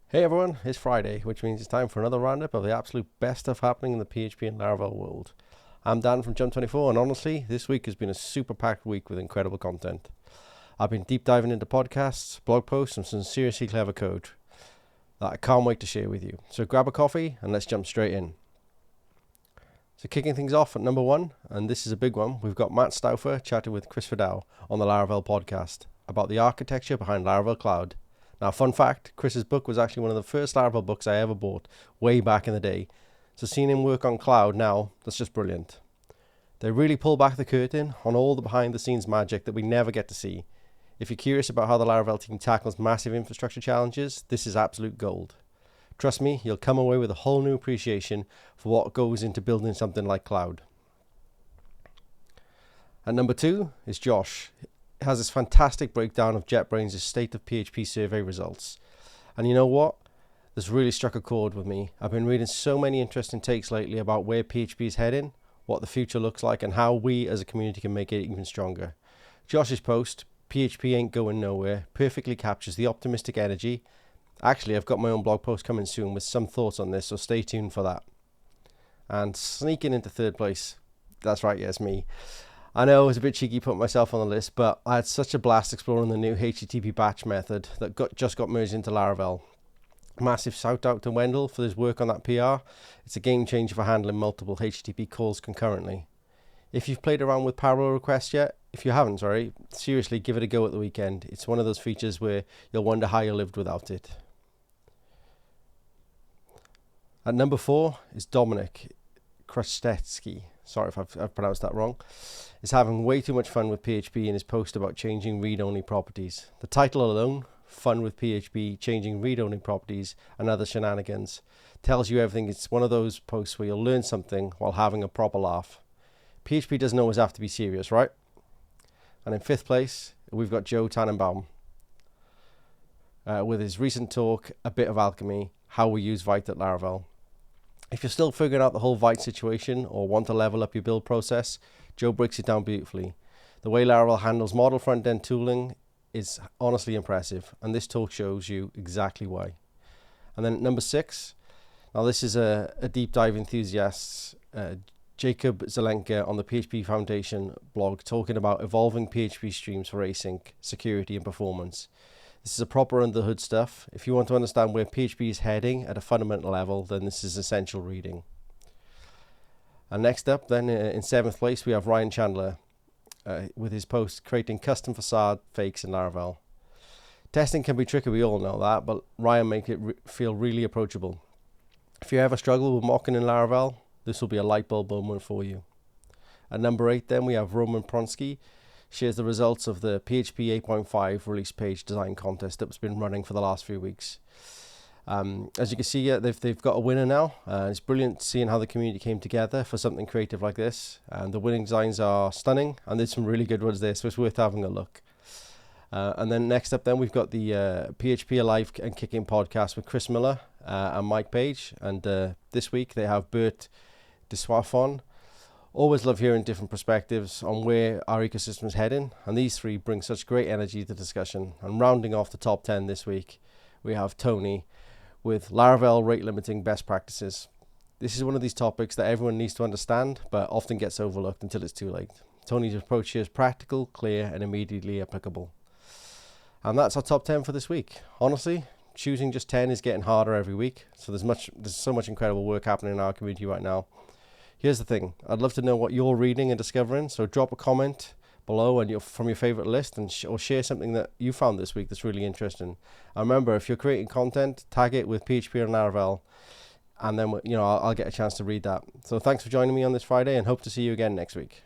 Hey everyone, it's Friday, which means it's time for another roundup of the absolute best stuff happening in the PHP and Laravel world. I'm Dan from Jump24, and honestly, this week has been a super packed week with incredible content. I've been deep diving into podcasts, blog posts, and some seriously clever code that I can't wait to share with you. So grab a coffee and let's jump straight in. So kicking things off at number one, and this is a big one, we've got Matt Stauffer chatting with Chris Fidel on the Laravel podcast about the architecture behind Laravel Cloud. Now, fun fact, Chris's book was actually one of the first Laravel books I ever bought way back in the day. So seeing him work on cloud now, that's just brilliant. They really pull back the curtain on all the behind the scenes magic that we never get to see. If you're curious about how the Laravel team tackles massive infrastructure challenges, this is absolute gold. Trust me, you'll come away with a whole new appreciation for what goes into building something like cloud. And number two is Josh. It has this fantastic breakdown of JetBrains' State of PHP survey results. And you know what? This really struck a chord with me. I've been reading so many interesting takes lately about where PHP is heading, what the future looks like, and how we as a community can make it even stronger. Josh's post, PHP Ain't Going Nowhere, perfectly captures the optimistic energy. Actually, I've got my own blog post coming soon with some thoughts on this, so stay tuned for that. And sneaking into third place, that's right, yes, me. I know it was a bit cheeky putting myself on the list, but I had such a blast exploring the new HTTP batch method that just got merged into Laravel. Massive shout out to Wendell for his work on that PR. It's a game changer for handling multiple HTTP calls concurrently. If you've played around with parallel requests yet, if you haven't, seriously give it a go at the weekend. It's one of those features where you'll wonder how you lived without it. At number 4 is Dominic Krastetsky. Sorry if I've pronounced that wrong. Is having way too much fun with PHP in his post about changing read-only properties. The title alone, Fun with PHP, Changing Read-Only Properties and Other Shenanigans, tells you everything. It's one of those posts where you'll learn something while having a proper laugh. PHP doesn't always have to be serious, right? And in 5th place, we've got Joe Tannenbaum with his recent talk, A Bit of Alchemy, How We Use Vite at Laravel. If you're still figuring out the whole Vite situation or want to level up your build process, Joe breaks it down beautifully. The way Laravel handles model front-end tooling is honestly impressive, and this talk shows you exactly why. And then at number 6, now this is a deep dive enthusiast, Jacob Zelenka on the PHP Foundation blog talking about evolving PHP streams for async, security and performance. This is a proper under the hood stuff. If you want to understand where PHP is heading at a fundamental level, then this is essential reading. And next up, then in 7th place, we have Ryan Chandler with his post creating custom facade fakes in Laravel. Testing can be tricky, we all know that, but Ryan makes it feel really approachable. If you ever struggle with mocking in Laravel, this will be a light bulb moment for you. At number 8, then we have Roman Pronsky. Shares the results of the PHP 8.5 release page design contest that's been running for the last few weeks. As you can see, they've got a winner now. It's brilliant seeing how the community came together for something creative like this. And the winning designs are stunning, and there's some really good ones there, so it's worth having a look. And then next up, then we've got the PHP Alive and Kicking podcast with Chris Miller and Mike Page. And this week they have Bert Dessoifon. Always love hearing different perspectives on where our ecosystem is heading, and these three bring such great energy to discussion. And rounding off the top 10 this week, we have Tony with Laravel rate limiting best practices. This is one of these topics that everyone needs to understand, but often gets overlooked until it's too late. Tony's approach here is practical, clear, and immediately applicable. And that's our top 10 for this week. Honestly, choosing just 10 is getting harder every week, so there's so much incredible work happening in our community right now. Here's the thing, I'd love to know what you're reading and discovering, so drop a comment below and from your favorite list, and or share something that you found this week that's really interesting. And remember, if you're creating content, tag it with PHP and Laravel, and then I'll get a chance to read that. So thanks for joining me on this Friday, and hope to see you again next week.